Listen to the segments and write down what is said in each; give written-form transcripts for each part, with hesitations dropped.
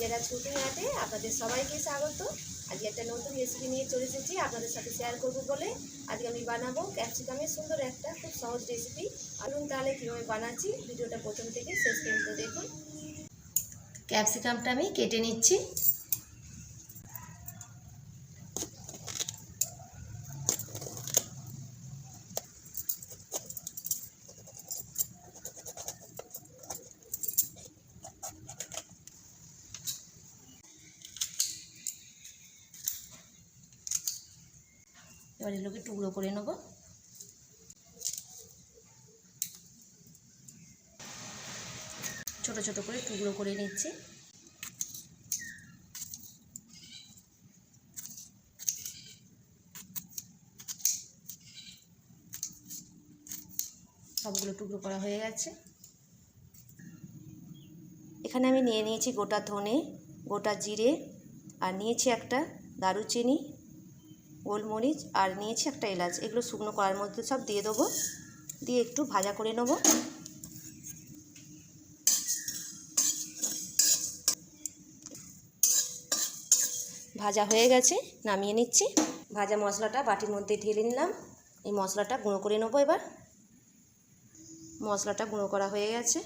রাজ cooking আর্টে আপনাদের সবাইকে স্বাগত। আজকে একটা নতুন রেসিপি নিয়ে চলে এসেছি আপনাদের সাথে শেয়ার করব বলে। আজকে আমি বানাবো ক্যাপসিকামের সুন্দর একটা খুব সহজ রেসিপি। আসুন তাহলে কীভাবে বানাচ্ছি ভিডিওটা প্রথম থেকে শেষ পর্যন্ত দেখুন। ক্যাপসিকামটা আমি কেটে নিচ্ছি। এবার এগুলোকে টুকরো করে নেব। ছোট ছোট করে টুকরো করে নিচ্ছি। সবগুলো টুকরো করা হয়ে গেছে। এখানে আমি নিয়ে নিয়েছি গোটা ধনে, গোটা জিরে, আর নিয়েছি একটা দারুচিনি, গোলমরিচ, আর নিয়েছি একটা এলাচ। এগুলো শুকনো কড়ার মধ্যে সব দিয়ে দেবো, দিয়ে একটু ভাজা করে নেব। ভাজা হয়ে গেছে, নামিয়ে নিচ্ছি। ভাজা মশলাটা বাটির মধ্যে ঢেলে নিলাম। এই মশলাটা গুঁড়ো করে নেবো। এবার মশলাটা গুঁড়ো করা হয়ে গেছে।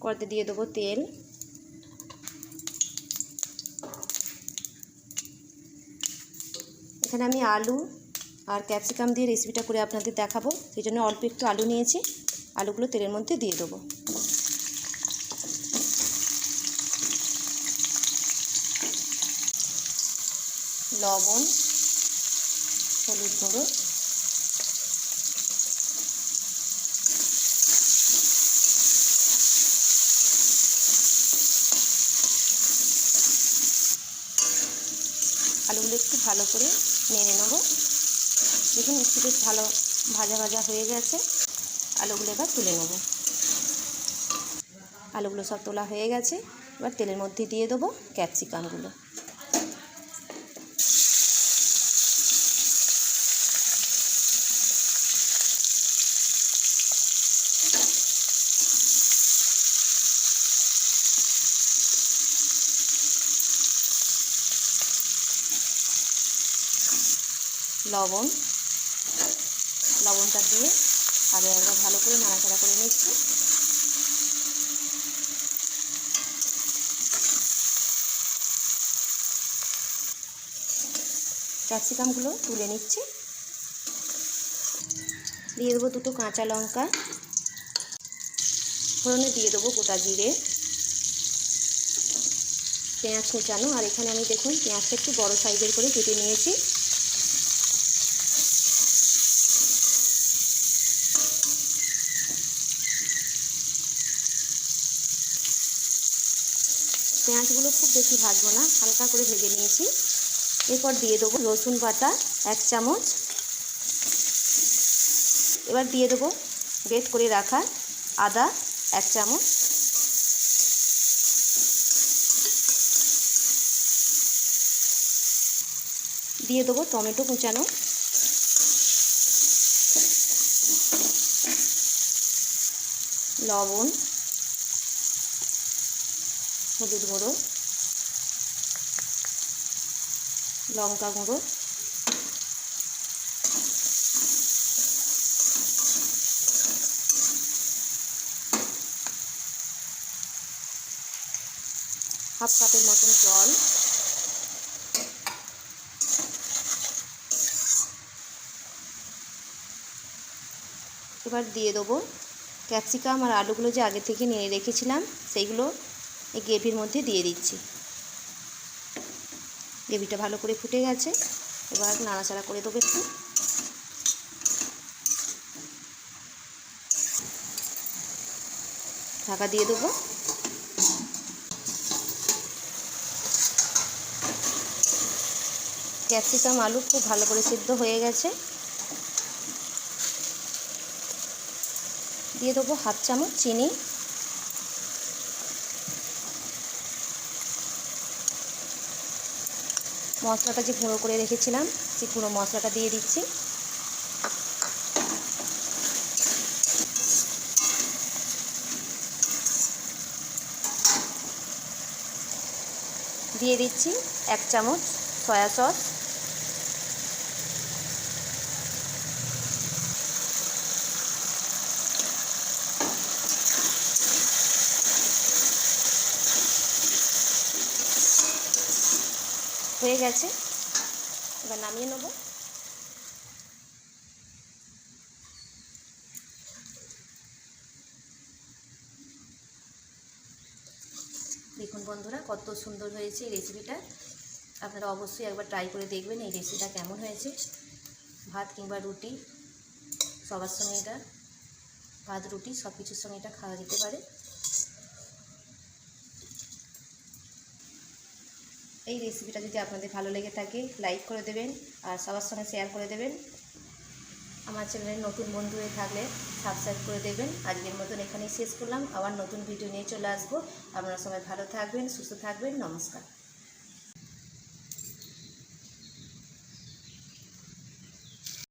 কড়াইতে দিয়ে দেবো তেল। এখানে আমি আলু আর ক্যাপসিকাম দিয়ে রেসিপিটা করে আপনাদের দেখাবো, সেই জন্য অল্প একটু আলু নিয়েছি। আলুগুলো তেলের মধ্যে দিয়ে দেবো। লবণ, হলুদ গুঁড়ো, আলুগুলো একটু ভালো করে নেড়ে নেব। দেখুন একটু বেশ ভালো ভাজা ভাজা হয়ে গেছে। আলুগুলো এবার তুলে নেব। আলুগুলো সব তোলা হয়ে গেছে। এবার তেলের মধ্যে দিয়ে দেবো ক্যাপসিকামগুলো। লবণটা দিয়ে আরও একবার ভালো করে নাড়াচাড়া করে নিচ্ছি। ক্যাপসিকামগুলো তুলে নিচ্ছি। দিয়ে দেবো দুটো কাঁচা লঙ্কা, ফোড়নে দিয়ে দেবো গোটা জিরে, পেঁয়াজ কুচানো। আর এখানে আমি দেখুন পেঁয়াজটা একটু বড় সাইজের করে কেটে নিয়েছি। পেঁয়াজগুলো খুব বেশি ভাজবো না, হালকা করে ভেজে নিয়েছি। এরপর দিয়ে দেবো রসুন বাটা 1 চামচ। এবার দিয়ে দেবো গ্রেট করে রাখা আদা 1 চামচ। দিয়ে দেবো টমেটো কুচানো, লবণ, হলুদ গুঁড়ো, লঙ্কা গুঁড়ো, হাফ কাপের মতন জল। এবার দিয়ে দেবো ক্যাপসিকাম আর আলুগুলো যে আগে থেকে নিয়ে রেখেছিলাম, সেইগুলো এই গ্রেভির মধ্যে দিয়ে দিচ্ছি। গ্রেভিটা ভালো করে ফুটে গেছে। এবার নাড়াচাড়া করে দেবো একটু। ঢাকা দিয়ে দেবো। ক্যাপসিকাম আলু খুব ভালো করে সিদ্ধ হয়ে গেছে। দিয়ে দেবো হাফ চামচ চিনি। মশলাটা যে গুঁড়ো করে রেখেছিলাম সেই গুঁড়ো মশলাটা দিয়ে দিচ্ছি। দিয়ে দিচ্ছি 1 চামচ সয়া সস, হয়ে গেছে। এবার নামিয়ে নেব। দেখুন বন্ধুরা কত সুন্দর হয়েছে এই রেসিপিটা। আপনারা অবশ্যই একবার ট্রাই করে দেখবেন এই রেসিপিটা কেমন হয়েছে। ভাত কিংবা রুটি সবার সঙ্গে এটা, ভাত রুটি সব কিছুর সঙ্গে এটা খাওয়া যেতে পারে। এই রেসিপিটা যদি আপনাদের ভালো লেগে থাকে লাইক করে দেবেন আর সবার সঙ্গে শেয়ার করে দেবেন। আমার চ্যানেলে নতুন বন্ধু হয়ে থাকলে সাবস্ক্রাইব করে দেবেন। আজকের মতন এখানেই শেষ করলাম, আবার নতুন ভিডিও নিয়ে চলে আসবো। আপনারা সবাই ভালো থাকবেন, সুস্থ থাকবেন। নমস্কার।